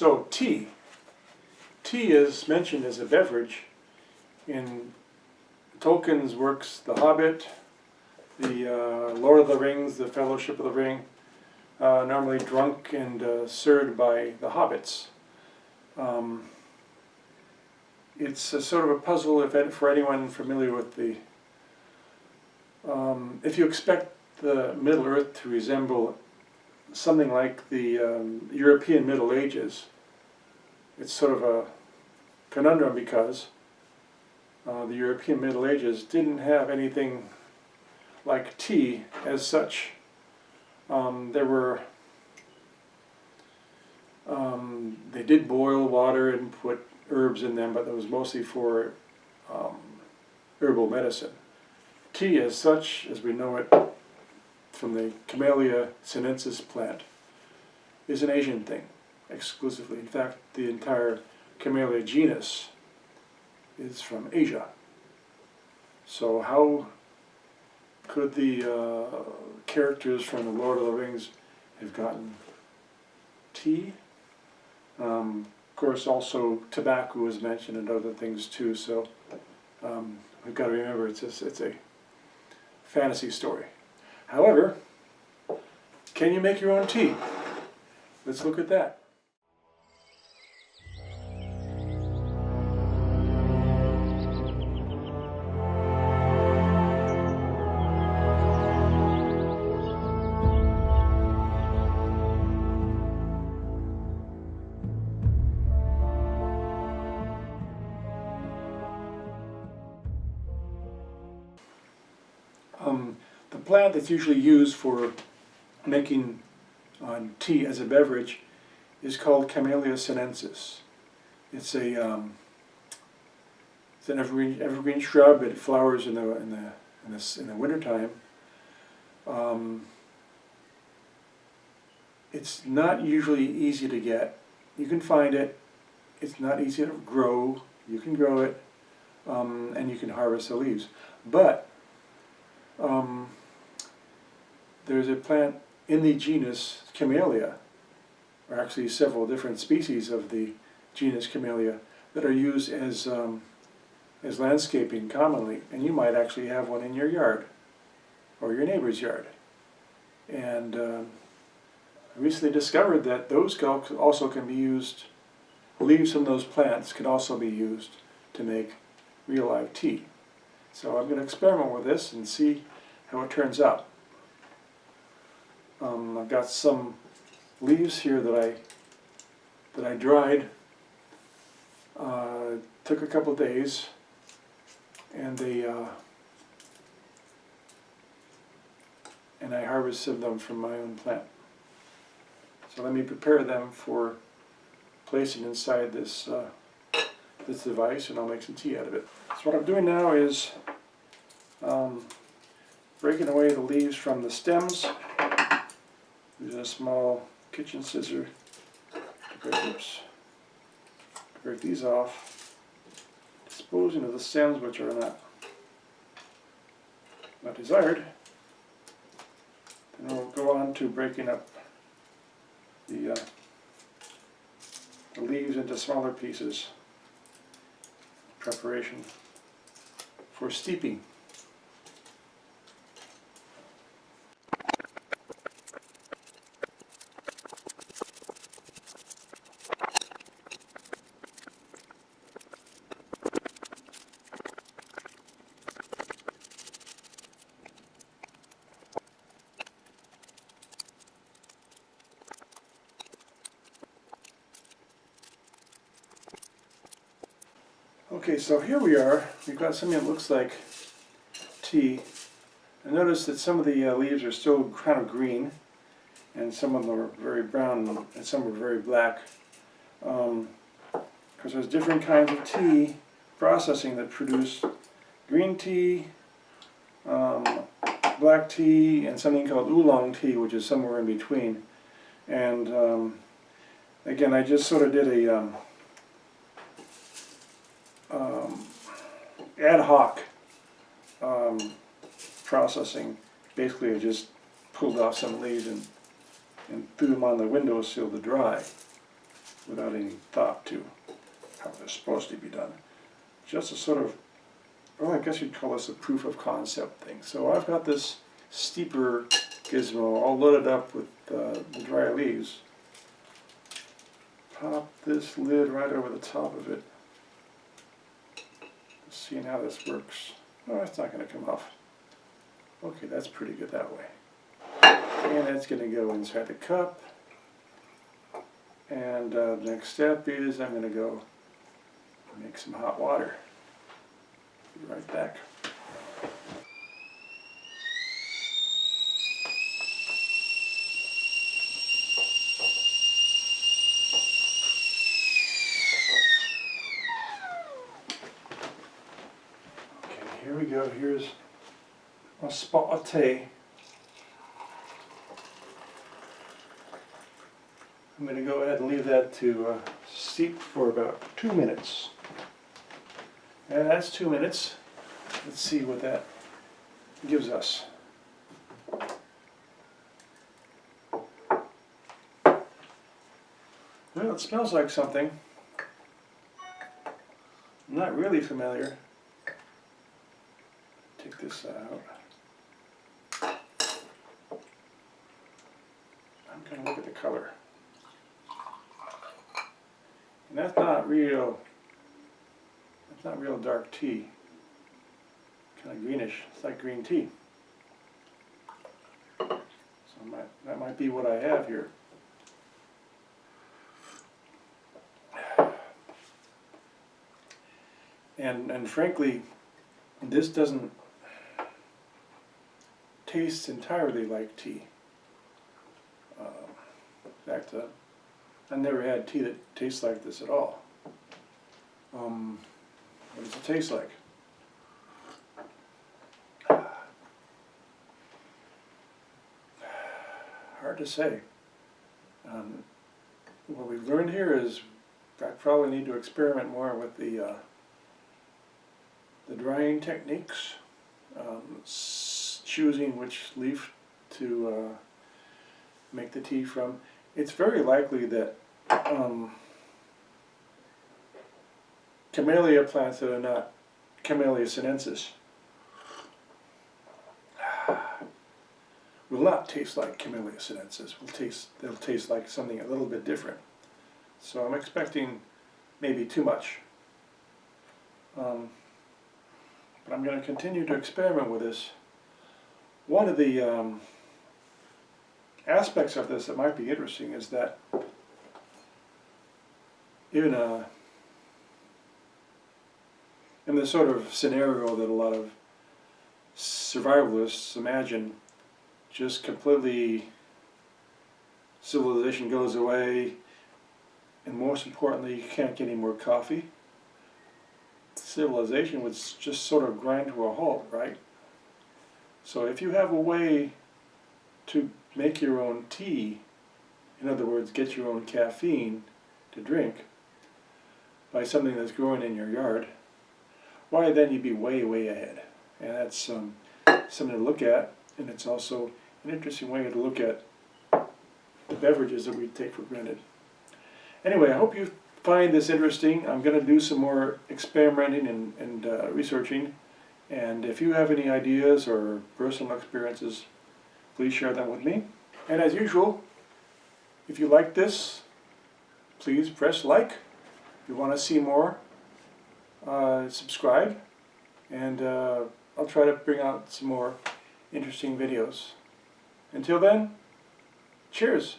So tea. Tea is mentioned as a beverage in Tolkien's works, The Hobbit, the Lord of the Rings, the Fellowship of the Ring, normally drunk and served by the hobbits. It's a sort of a puzzle for anyone familiar with the... if you expect the Middle Earth to resemble something like the European Middle Ages, it's sort of a conundrum because the European Middle Ages didn't have anything like tea as such. They did boil water and put herbs in them, but that was mostly for herbal medicine. Tea as such, as we know it from the Camellia sinensis plant, is an Asian thing exclusively. In fact, the entire Camellia genus is from Asia. So how could the characters from the Lord of the Rings have gotten tea? Of course, also tobacco is mentioned and other things too. So we've got to remember it's a fantasy story. However, can you make your own tea? Let's look at that. The plant that's usually used for making tea as a beverage is called Camellia sinensis. It's an evergreen shrub. It flowers in the wintertime. It's not usually easy to get. You can find it. It's not easy to grow. You can grow it, and you can harvest the leaves. But there's a plant in the genus Camellia, or actually several different species of the genus Camellia, that are used as landscaping commonly, and you might actually have one in your yard or your neighbor's yard. And I recently discovered that those also can be used, leaves from those plants can also be used to make real live tea. So I'm going to experiment with this and see how it turns out. I've got some leaves here that I dried. Took a couple of days, and I harvested them from my own plant. So let me prepare them for placing inside this this device, and I'll make some tea out of it. So what I'm doing now is breaking away the leaves from the stems. Using a small kitchen scissor to break these off, disposing of the stems which are not desired. Then we'll go on to breaking up the leaves into smaller pieces, preparation for steeping. Okay, so here we are. We've got something that looks like tea. And notice that some of the leaves are still kind of green, and some of them are very brown, and some are very black. Because there's different kinds of tea processing that produce green tea, black tea, and something called oolong tea, which is somewhere in between. And again, I just sort of did a ad hoc processing. Basically, I just pulled off some leaves and threw them on the windowsill to dry. without any thought to how they're supposed to be done. Just a sort of, well, I guess you'd call this a proof of concept thing. So I've got this steeper gizmo all loaded up with the dry leaves. Pop this lid right over the top of it. Seeing how this works. Oh, it's not going to come off. Okay, that's pretty good that way. And that's going to go inside the cup. And the next step is I'm going to go make some hot water. Be right back. Okay, here we go. Here's my spot of tea. I'm going to go ahead and leave that to steep for about 2 minutes. And that's 2 minutes. Let's see what that gives us. Well, it smells like something. I'm not really familiar. Take this out. I'm going to look at the color. And that's not real dark tea. Kind of greenish. It's like green tea. So that might be what I have here. And frankly, this doesn't taste entirely like tea. In fact, I never had tea that tastes like this at all. What does it taste like? Hard to say. What we've learned here is I probably need to experiment more with the drying techniques, choosing which leaf to make the tea from. It's very likely that camellia plants that are not Camellia sinensis will not taste like Camellia sinensis. They'll taste like something a little bit different. So I'm expecting maybe too much. But I'm going to continue to experiment with this. One of the aspects of this that might be interesting is that in the sort of scenario that a lot of survivalists imagine, just completely civilization goes away, and most importantly, you can't get any more coffee. Civilization would just sort of grind to a halt, right? So if you have a way to make your own tea, in other words, get your own caffeine to drink by something that's growing in your yard, why then you'd be way, way ahead. And that's something to look at, and it's also an interesting way to look at the beverages that we take for granted. Anyway, I hope you find this interesting. I'm going to do some more experimenting and researching, and if you have any ideas or personal experiences, please share them with me. And as usual, if you like this, please press like. If you want to see more, subscribe, and I'll try to bring out some more interesting videos. Until then, cheers!